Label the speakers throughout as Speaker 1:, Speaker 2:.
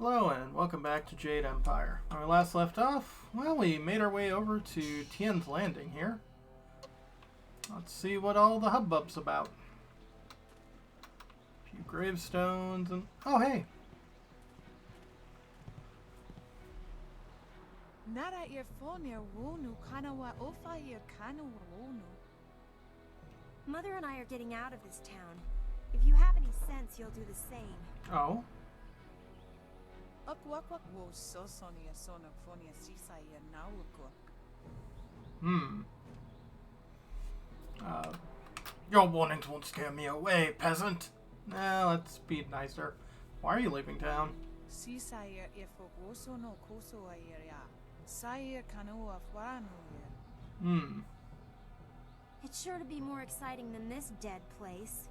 Speaker 1: Hello and welcome back to Jade Empire. When we last left off, well, we made our way over to Tians Landing here. Let's see what all the hubbub's about. A few gravestones and... oh, hey!
Speaker 2: Nara earphone wonu kanawa ofa ear kanu wonu.
Speaker 3: Mother and I are getting out of this town. If you have any sense, you'll do the same.
Speaker 1: Oh?
Speaker 2: Akwakwa wo so sonia sona fonia sisa ya nauko.
Speaker 1: Your warnings won't scare me away, peasant! Nah, let's be nicer. Why are you leaving town?
Speaker 2: Sisa ya efo woso no koso ya. Saya kanoa fwanu ya.
Speaker 3: It's sure to be more exciting than this dead place.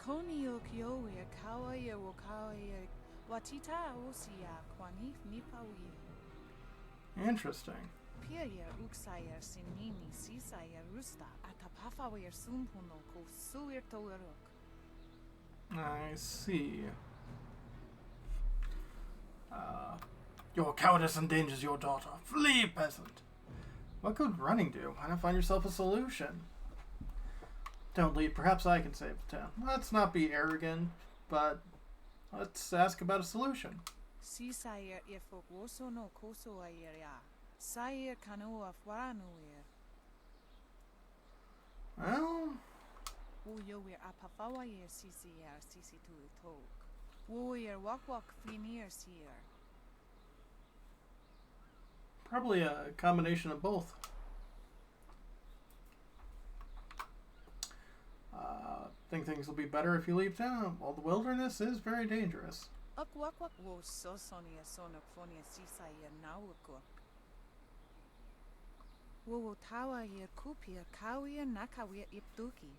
Speaker 2: Koni o kyo ya kawa ya wakawa ya. Watita osia kwanif nipawi.
Speaker 1: Interesting.
Speaker 2: Pia uksaya sinini sisaya rusta atapafawer sumpuno ko suir toerok.
Speaker 1: I see. Your cowardice endangers your daughter. Flee, peasant! What could running do? Why not find yourself a solution? Don't leave. Perhaps I can save the town. Let's not be arrogant, but let's ask about a solution.
Speaker 2: Sisaya efo woso no koso ya. Saya kanoa fwaranuir.
Speaker 1: Well...
Speaker 2: Woyer apafawa yer sisi tu tok. Woyer wak finir seer.
Speaker 1: probably a combination of both. Think things will be better if you leave town. Well, the wilderness is very dangerous.
Speaker 2: Akwak wo so sonia sona fonia sisaya nauko. Wo tawa yer kupia kawia nakawia ipduki.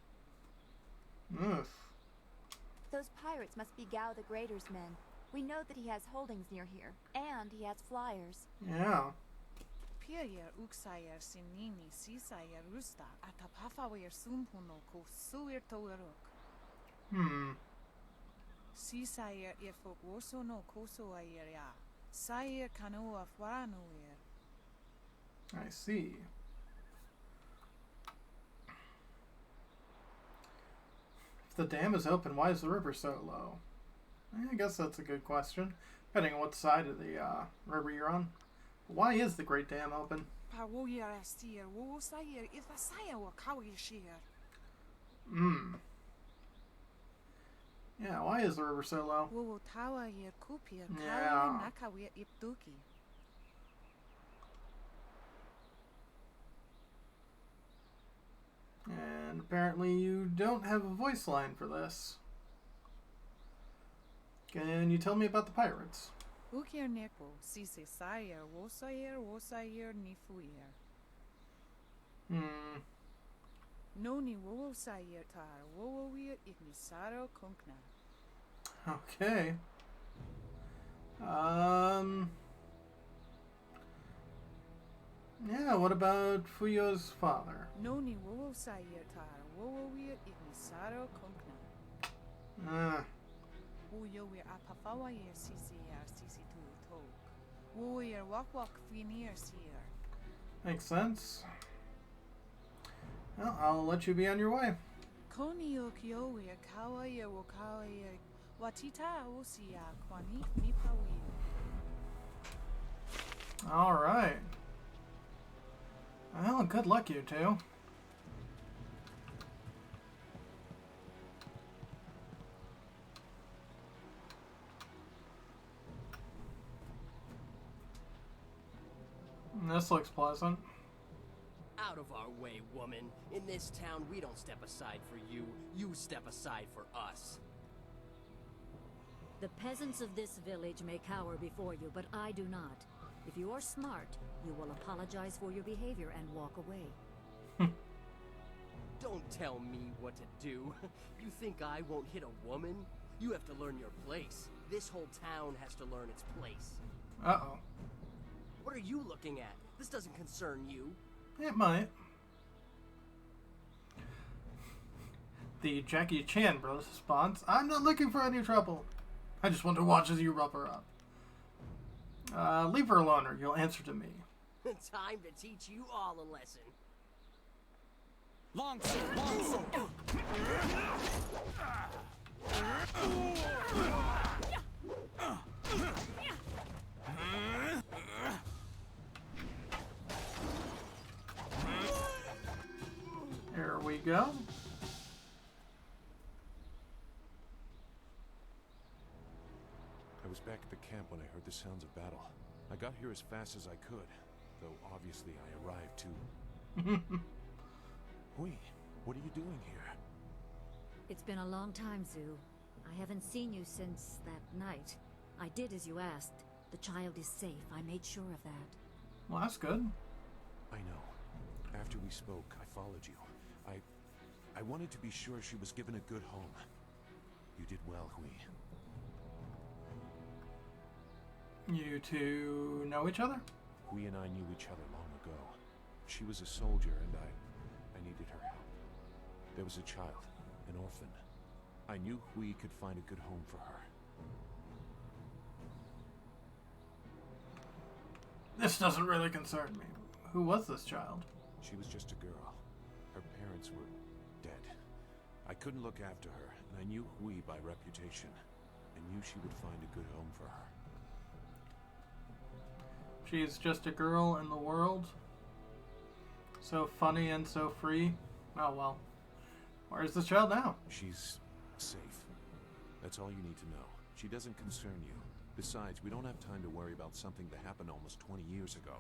Speaker 1: Ugh.
Speaker 4: Those pirates must be Gao the Greater's men. We know that he has holdings near here, and he has flyers.
Speaker 1: Yeah.
Speaker 2: Piayer uksayer sinini sisaya rusta atapafawer sumpuno ko suir toerok. Sisaya efo woso no koso ya. Sayer kanoa fwaranuir.
Speaker 1: I see. If the dam is open, why is the river so low? I guess that's a good question, depending on what side of the river you're on. Why is the Great Dam open?
Speaker 2: Pawoyer astir wo sayer ifasaya wa kawishir.
Speaker 1: Yeah, why is the river so low?
Speaker 2: Wo tawa yer kupia
Speaker 1: Yeah.
Speaker 2: kawia nakawia ipduki.
Speaker 1: And apparently you don't have a voice line for this. Can you tell me about the pirates?
Speaker 2: Ukir neko sise sayer wosayer nifuyer. Noni wo sayer tar wo ignisaro kunkna.
Speaker 1: Okay. Yeah, what about Fuyo's father?
Speaker 2: Noni wo sayer tar wo ignisaro kunkna. Wo we apafawa yer sisi tu tok. Wo yer wak finir seer.
Speaker 1: Makes sense. Well, I'll let you be on your way.
Speaker 2: Koni o kyo yer kawa yer wakawa yer watita osia kwanif nipawi.
Speaker 1: Alright. Well, good luck, you two. This looks pleasant.
Speaker 5: Out of our way, woman. In this town, we don't step aside for you. You step aside for us.
Speaker 6: The peasants of this village may cower before you, but I do not. If you are smart, you will apologize for your behavior and walk away.
Speaker 5: Don't tell me what to do. You think I won't hit a woman? You have to learn your place. This whole town has to learn its place.
Speaker 1: Uh-oh.
Speaker 5: What are you looking at? This doesn't concern you.
Speaker 1: It might. The Jackie Chan Bros response, I'm not looking for any trouble. I just want to watch as you rub her up. Leave her alone or you'll answer to me.
Speaker 5: Time to teach you all a lesson.
Speaker 7: Long sword, long sword.
Speaker 1: There we go.
Speaker 8: I was back at the camp when I heard the sounds of battle. I got here as fast as I could, though obviously I arrived too. Hui, what are you doing here?
Speaker 6: It's been a long time, Zhu. I haven't seen you since that night. I did as you asked. The child is safe. I made sure of that.
Speaker 1: Well, that's good.
Speaker 8: I know. After we spoke, I followed you. I wanted to be sure she was given a good home. You did well, Hui.
Speaker 1: You two know each other?
Speaker 8: Hui and I knew each other long ago. She was a soldier and I needed her help. There was a child, an orphan. I knew Hui could find a good home for her.
Speaker 1: This doesn't really concern me. Who was this child?
Speaker 8: She was just a girl. Her parents were dead. I couldn't look after her, and I knew Hui by reputation. I knew she would find a good home for her.
Speaker 1: She's just a girl in the world. So funny and so free. Oh well. Where's this child now?
Speaker 8: She's safe. That's all you need to know. She doesn't concern you. Besides, we don't have time to worry about something that happened almost 20 years ago.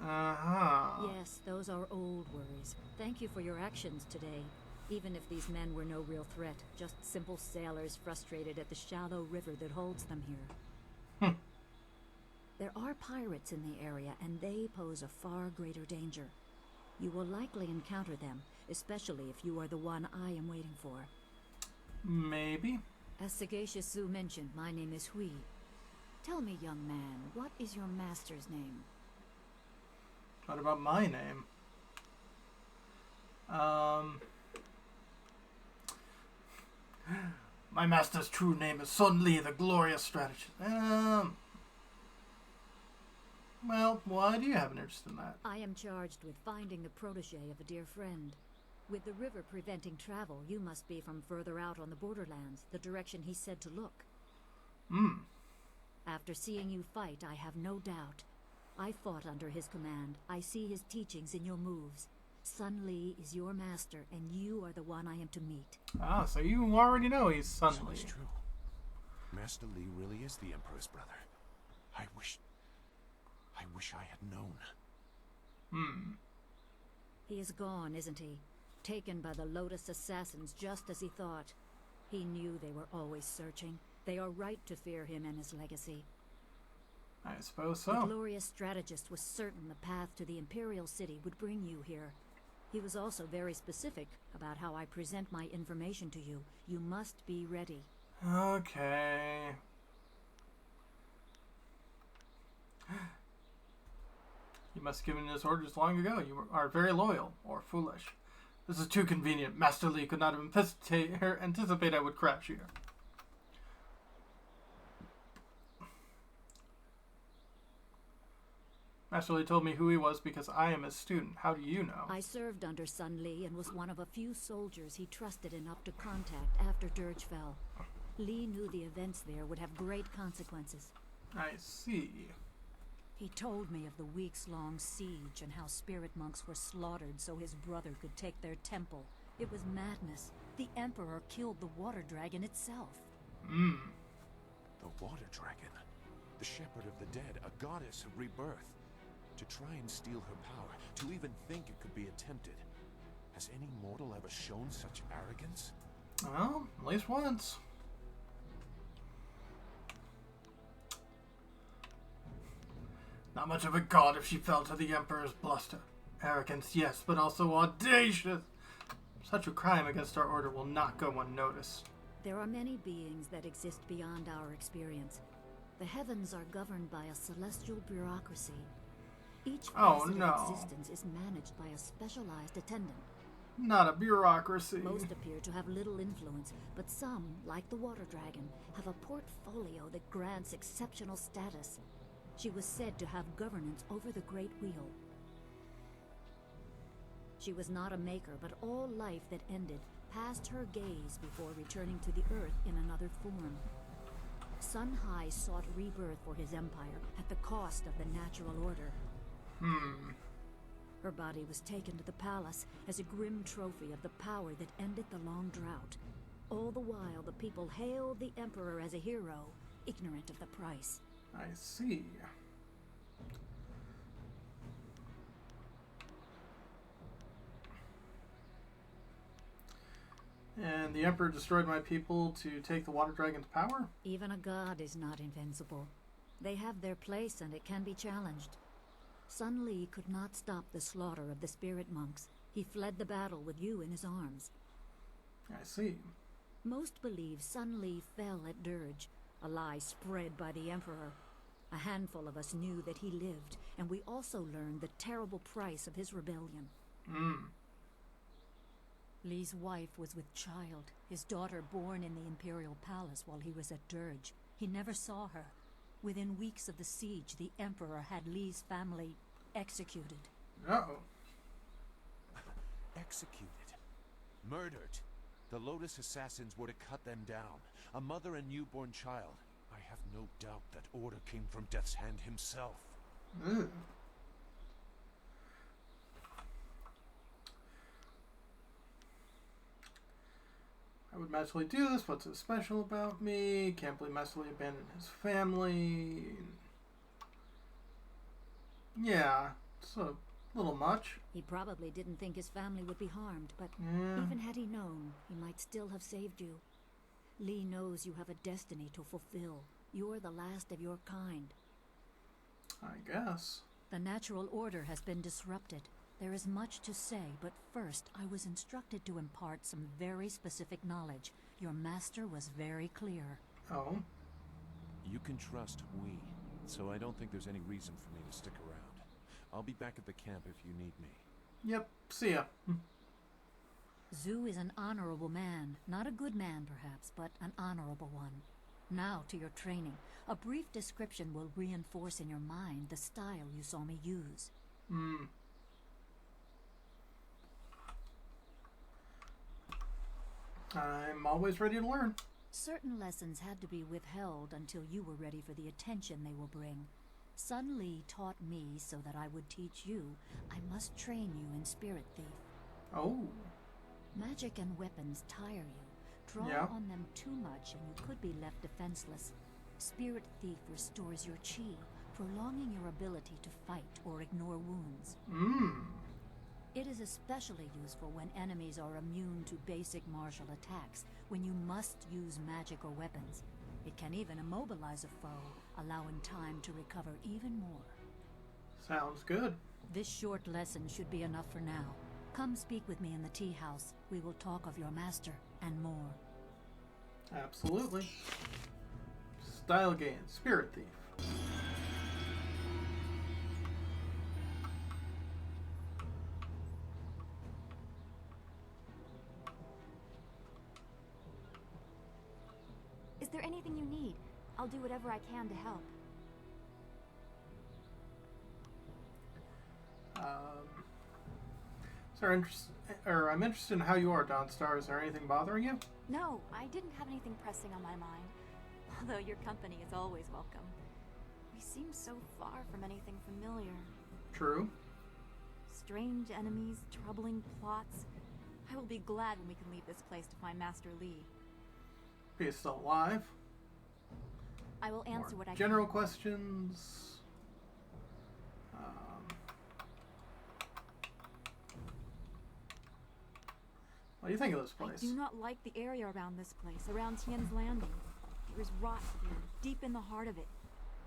Speaker 1: Uh-huh.
Speaker 6: Yes, those are old worries. Thank you for your actions today. Even if these men were no real threat, just simple sailors frustrated at the shallow river that holds them here. There are pirates in the area, and they pose a far greater danger. You will likely encounter them, especially if you are the one I am waiting for.
Speaker 1: Maybe.
Speaker 6: As Sagacious Zhu mentioned, my name is Hui. Tell me, young man, what is your master's name?
Speaker 1: What about my name? My master's true name is Sun Li, the Glorious Strategist. Well, why do you have an interest in that?
Speaker 6: I am charged with finding the protege of a dear friend. With the river preventing travel, you must be from further out on the borderlands, the direction he said to look. After seeing you fight, I have no doubt. I fought under his command. I see his teachings in your moves. Sun Li is your master, and you are the one I am to meet.
Speaker 1: Ah, so you already know he's Sun
Speaker 8: So
Speaker 1: Li.
Speaker 8: it's true. Master Li really is the Emperor's brother. I wish I had known.
Speaker 6: He is gone, isn't he? Taken by the Lotus assassins just as he thought. He knew they were always searching. They are right to fear him and his legacy.
Speaker 1: I suppose
Speaker 6: The
Speaker 1: so.
Speaker 6: glorious strategist was certain the path to the Imperial City would bring you here. He was also very specific about how I present my information to you. You must be ready.
Speaker 1: Okay. You must have given his orders long ago. You are very loyal, or foolish. This is too convenient. Master Li could not have anticipate I would crash here. Master Li told me who he was because I am his student. How do you know?
Speaker 6: I served under Sun Li and was one of a few soldiers he trusted enough to contact after Dirge fell. Li knew the events there would have great consequences.
Speaker 1: I see.
Speaker 6: He told me of the weeks-long siege and how spirit monks were slaughtered so his brother could take their temple. It was madness. The Emperor killed the water dragon itself.
Speaker 8: The water dragon. The shepherd of the dead, a goddess of rebirth. To try and steal her power, to even think it could be attempted. Has any mortal ever shown such arrogance?
Speaker 1: Well, at least once. Not much of a god if she fell to the Emperor's bluster. Arrogance, yes, but also audacious. Such a crime against our order will not go unnoticed.
Speaker 6: There are many beings that exist beyond our experience. The heavens are governed by a celestial bureaucracy. Each facet of existence is managed by a specialized attendant.
Speaker 1: Not a bureaucracy.
Speaker 6: Most appear to have little influence, but some, like the water dragon, have a portfolio that grants exceptional status. She was said to have governance over the Great Wheel. She was not a maker, but all life that ended passed her gaze before returning to the Earth in another form. Sun High sought rebirth for his empire at the cost of the natural order. Her body was taken to the palace as a grim trophy of the power that ended the long drought. All the while, the people hailed the Emperor as a hero, ignorant of the price.
Speaker 1: I see. And the Emperor destroyed my people to take the water dragon's power?
Speaker 6: Even a god is not invincible. They have their place and it can be challenged. Sun Li could not stop the slaughter of the spirit monks. He fled the battle with you in his arms.
Speaker 1: I see.
Speaker 6: Most believe Sun Li fell at Dirge, a lie spread by the Emperor. A handful of us knew that he lived, and we also learned the terrible price of his rebellion. Li's wife was with child, his daughter born in the Imperial Palace while he was at Dirge. He never saw her. Within weeks of the siege, the Emperor had Li's family executed.
Speaker 1: Uh-oh.
Speaker 8: Executed. Murdered. The Lotus assassins were to cut them down. A mother and newborn child. I have no doubt that order came from Death's Hand himself.
Speaker 1: I would magically do this. What's so special about me? Can't believe magically abandoned his family. Yeah, it's a little much.
Speaker 6: He probably didn't think his family would be harmed, but even had he known, he might still have saved you. Li knows you have a destiny to fulfill. You're the last of your kind.
Speaker 1: I guess.
Speaker 6: The natural order has been disrupted. There is much to say, but first I was instructed to impart some very specific knowledge. Your master was very clear.
Speaker 1: Oh?
Speaker 8: You can trust we, so I don't think there's any reason for me to stick around. I'll be back at the camp if you need me.
Speaker 1: Yep, see ya.
Speaker 6: Zhu is an honorable man. Not a good man, perhaps, but an honorable one. Now to your training. A brief description will reinforce in your mind the style you saw me use.
Speaker 1: I'm always ready to learn.
Speaker 6: Certain lessons had to be withheld until you were ready for the attention they will bring. Sun Li taught me so that I would teach you. I must train you in Spirit Thief.
Speaker 1: Oh.
Speaker 6: Magic and weapons tire you. Draw on them too much and you could be left defenseless. Spirit Thief restores your chi, prolonging your ability to fight or ignore wounds. It is especially useful when enemies are immune to basic martial attacks, when you must use magic or weapons. It can even immobilize a foe, allowing time to recover even more.
Speaker 1: Sounds good.
Speaker 6: This short lesson should be enough for now. Come speak with me in the tea house. We will talk of your master and more.
Speaker 1: Absolutely. Style gain, Spirit Thief.
Speaker 4: Is there anything you need? I'll do whatever I can to help.
Speaker 1: I'm interested in how you are, Dawnstar. Is there anything bothering you?
Speaker 4: No, I didn't have anything pressing on my mind. Although your company is always welcome. We seem so far from anything familiar.
Speaker 1: True.
Speaker 4: Strange enemies, troubling plots. I will be glad when we can leave this place to find Master Li.
Speaker 1: He's still alive.
Speaker 4: I will answer what I can.
Speaker 1: General questions. What do you think of this place?
Speaker 4: I do not like the area around this place, around Tians Landing. There is rot here, deep in the heart of it.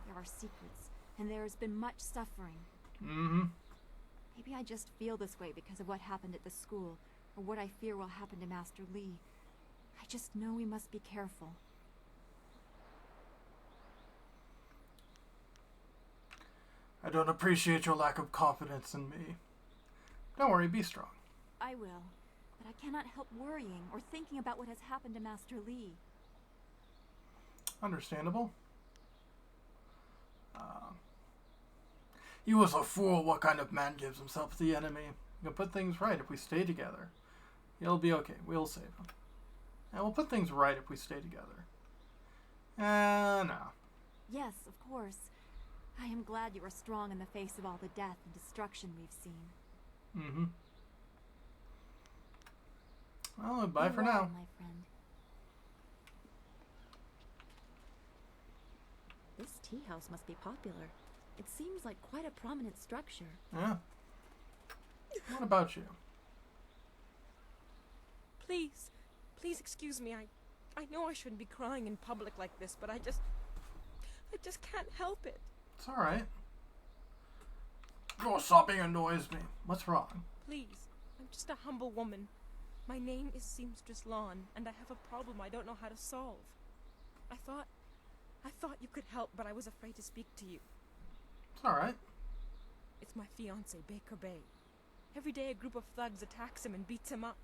Speaker 4: There are secrets, and there has been much suffering. Maybe I just feel this way because of what happened at the school, or what I fear will happen to Master Li. I just know we must be careful.
Speaker 1: I don't appreciate your lack of confidence in me. Don't worry, be strong.
Speaker 4: I will. but I cannot help worrying or thinking about what has happened to Master Li.
Speaker 1: Understandable. He was a fool. What kind of man gives himself to the enemy? We can put things right if we stay together. He'll be okay. We'll save him. And we'll put things right if we stay together. No.
Speaker 4: Yes, of course. I am glad you are strong in the face of all the death and destruction we've seen.
Speaker 1: Mm-hmm. Well, bye
Speaker 4: Be
Speaker 1: for
Speaker 4: well,
Speaker 1: now.
Speaker 4: my friend.
Speaker 6: This tea house must be popular. It seems like quite a prominent structure.
Speaker 1: Yeah. What about you?
Speaker 7: Please, please excuse me. I know I shouldn't be crying in public like this, but I just can't help it.
Speaker 1: It's alright. Your sobbing annoys me. What's wrong?
Speaker 7: Please, I'm just a humble woman. My name is Seamstress Lawn, and I have a problem I don't know how to solve. I thought you could help, but I was afraid to speak to you.
Speaker 1: It's alright.
Speaker 7: It's my fiancé, Baker Bay. Every day a group of thugs attacks him and beats him up.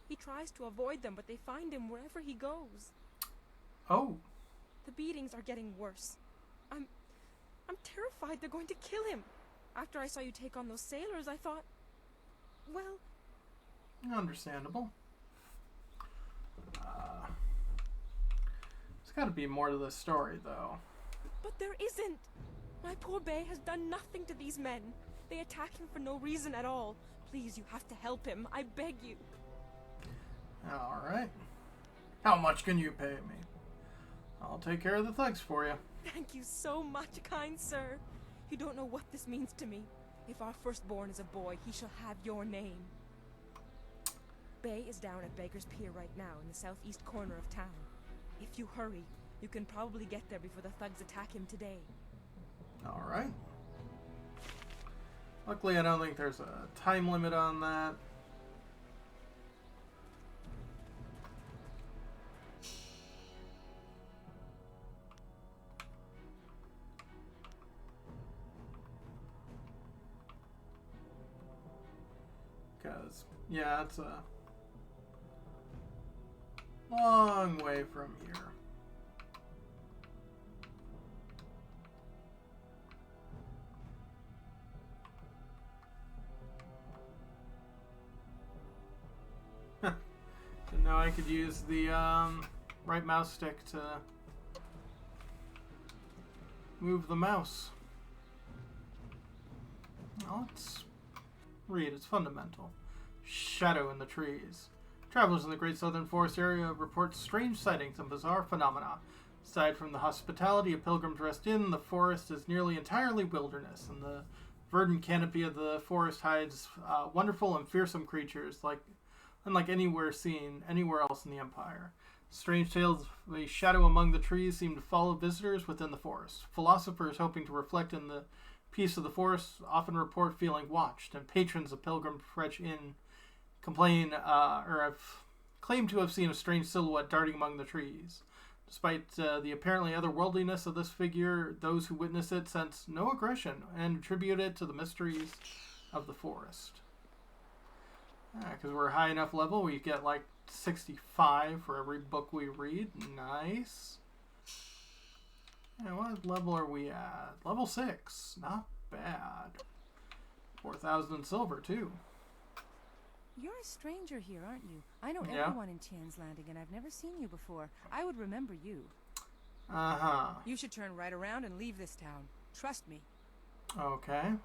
Speaker 7: He tries to avoid them, but they find him wherever he goes.
Speaker 1: Oh.
Speaker 7: The beatings are getting worse. I'm terrified they're going to kill him. After I saw you take on those sailors, I thought, well...
Speaker 1: Understandable. There's got to be more to this story, though.
Speaker 7: But there isn't. My poor Bay has done nothing to these men. They attack him for no reason at all. Please, you have to help him. I beg you.
Speaker 1: Alright. How much can you pay me? I'll take care of the thugs for you.
Speaker 7: Thank you so much, kind sir. You don't know what this means to me. If our firstborn is a boy, he shall have your name. Bay is down at Baker's Pier right now in the southeast corner of town. If you hurry, you can probably get there before the thugs attack him today.
Speaker 1: Alright. Luckily, I don't think there's a time limit on that. Because, yeah, it's a long way from here. Didn't know I could use the right mouse stick to move the mouse. Well, let's read. It's fundamental. Shadow in the trees. Travelers in the Great Southern Forest area report strange sightings and bizarre phenomena. Aside from the hospitality of pilgrims rest in, the forest is nearly entirely wilderness, and the verdant canopy of the forest hides wonderful and fearsome creatures unlike anywhere seen anywhere else in the Empire. Strange tales of a shadow among the trees seem to follow visitors within the forest. Philosophers hoping to reflect in the peace of the forest often report feeling watched, and patrons of Pilgrim Fetch Inn complain or have claimed to have seen a strange silhouette darting among the trees. Despite the apparently otherworldliness of this figure, those who witness it sense no aggression and attribute it to the mysteries of the forest. Because we're a high enough level, we get like 65 for every book we read. Nice. And what level are we at? Level 6. Not bad. 4,000 in silver, too.
Speaker 2: You're a stranger here, aren't you? I know everyone in Tians Landing, and I've never seen you before. I would remember you.
Speaker 1: Uh-huh.
Speaker 2: You should turn right around and leave this town. Trust me.
Speaker 1: Okay.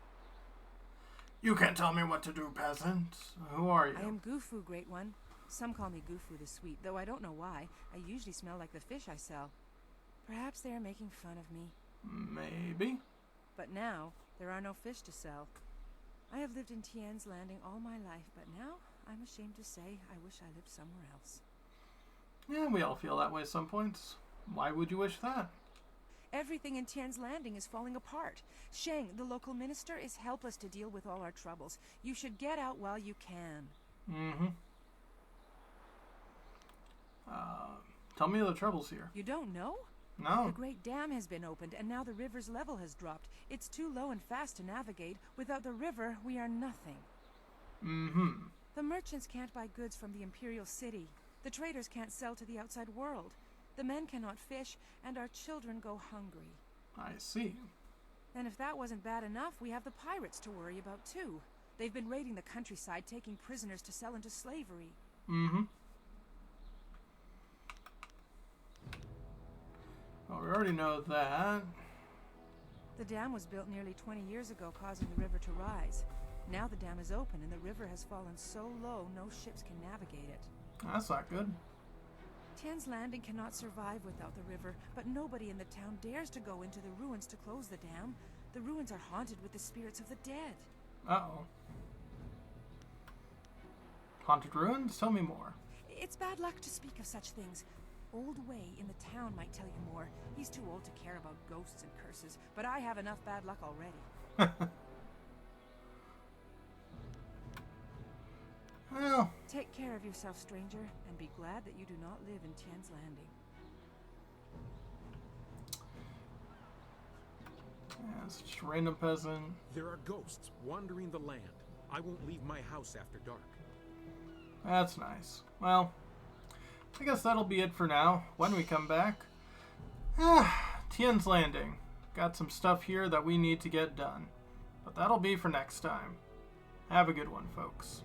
Speaker 1: You can't tell me what to do, peasant. Who are you?
Speaker 2: I am Gufu, Great One. Some call me Gufu the Sweet, though I don't know why. I usually smell like the fish I sell. Perhaps they are making fun of me.
Speaker 1: Maybe.
Speaker 2: But now, there are no fish to sell. I have lived in Tians Landing all my life, but now, I'm ashamed to say, I wish I lived somewhere else.
Speaker 1: Yeah, we all feel that way at some points. Why would you wish that?
Speaker 2: Everything in Tians Landing is falling apart. Sheng, the local minister, is helpless to deal with all our troubles. You should get out while you can.
Speaker 1: Mm-hmm. Tell me of the troubles here.
Speaker 2: You don't know?
Speaker 1: No.
Speaker 2: The Great Dam has been opened, and now the river's level has dropped. It's too low and fast to navigate. Without the river, we are nothing.
Speaker 1: Mm-hmm.
Speaker 2: The merchants can't buy goods from the Imperial City. The traders can't sell to the outside world. The men cannot fish, and our children go hungry.
Speaker 1: I see.
Speaker 2: And if that wasn't bad enough, we have the pirates to worry about too. They've been raiding the countryside, taking prisoners to sell into slavery.
Speaker 1: Mm-hmm. Well, we already know that.
Speaker 2: The dam was built nearly 20 years ago, causing the river to rise. Now the dam is open, and the river has fallen so low no ships can navigate it.
Speaker 1: That's not good.
Speaker 2: Tians Landing cannot survive without the river, but nobody in the town dares to go into the ruins to close the dam. The ruins are haunted with the spirits of the dead.
Speaker 1: Uh-oh. Haunted ruins? Tell me more.
Speaker 2: It's bad luck to speak of such things. Old Way in the town might tell you more. He's too old to care about ghosts and curses, but I have enough bad luck already.
Speaker 1: Well,
Speaker 2: Take care of yourself, stranger, and be glad that you do not live in Tians Landing.
Speaker 1: yeah, it's just a random peasant.
Speaker 8: There are ghosts wandering the land. I won't leave my house after dark.
Speaker 1: That's nice. Well, I guess that'll be it for now. When we come back, Tians Landing. Got some stuff here that we need to get done. But that'll be for next time. Have a good one, folks.